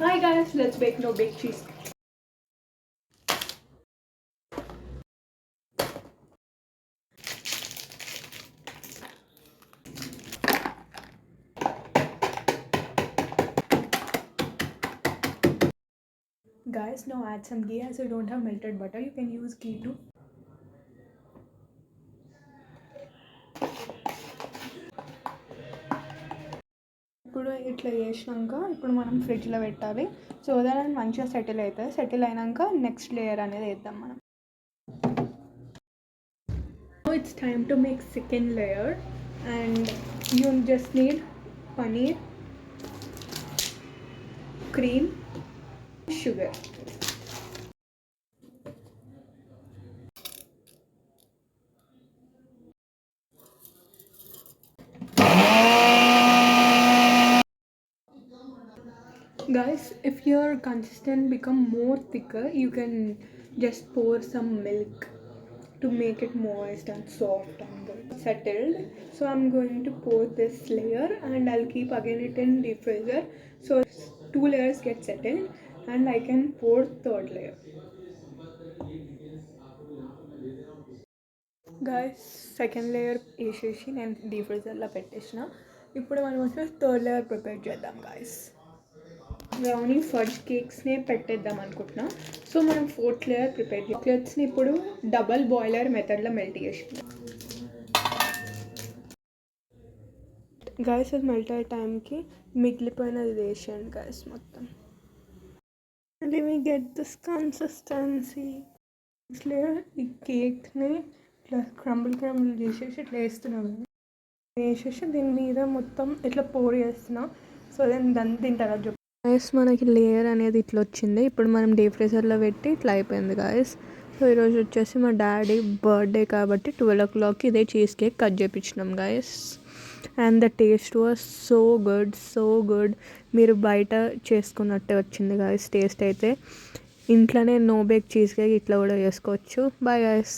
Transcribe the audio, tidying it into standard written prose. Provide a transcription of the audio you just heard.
Hi guys, let's bake no bake cheese. Guys, now add some ghee. As you don't have melted butter, you can use ghee too. ఇప్పుడు ఇట్లా చేసినాక ఇప్పుడు మనం ఫ్రిడ్జ్లో పెట్టాలి. So that మంచిగా settle అవుతుంది. సెటిల్ అయినాక నెక్స్ట్ లేయర్ అనేది వేద్దాం మనం. Now it's time to make second layer and you just need paneer, cream, sugar. Guys, if your consistent become more thicker, you can just pour some milk to make it moist and soft and good. Settled. So I'm going to pour this layer and I'll keep again it in deep freezer. So 2 layers get settled and I can pour third layer. Guys, second layer వేసేసి నేను deep ఫ్రీజర్లో పెట్టేసిన. ఇప్పుడు మనం వచ్చి third layer prepare చేద్దాం guys. Brownie fudge కేక్స్నే పెట్టేద్దాం అనుకుంటున్నా. So మనం ఫోర్త్ లేయర్ ప్రిపేర్ చాక్లెట్స్ని ఇప్పుడు డబల్ బాయిలర్ మెథడ్లో మెల్ట్ చేసుకుందాం. గాయస్ అది మెల్ట్ అయ్యే టైంకి మిగిలిపోయినది వేసేయండి గాయస్ మొత్తం. Let me get this consistency. Layer ఈ కేక్ని ఇట్లా క్రంబుల్ చేసేసి ఇట్లా వేస్తున్నాం. వేసేసి దీని మీద మొత్తం ఇట్లా పోర్ చేస్తున్నా. సో దీని తర్వాత గాయస్ మనకి లేయర్ అనేది ఇట్లా వచ్చింది. ఇప్పుడు మనం డీప్ ఫ్రీజర్లో పెట్టి ఇట్లా అయిపోయింది గాయస్. సో ఈరోజు వచ్చేసి మా డాడీ బర్త్డే కాబట్టి 12 o'clockకి ఇదే చీజ్ కేక్ కట్ చేయించినాం guys. And the taste was so good. మీరు బయట చేసుకున్నట్టే వచ్చింది గాయస్ టేస్ట్ అయితే. ఇంట్లోనే నో బేక్ చీజ్ కేక్ ఇట్లా కూడా చేసుకోవచ్చు. Bye guys.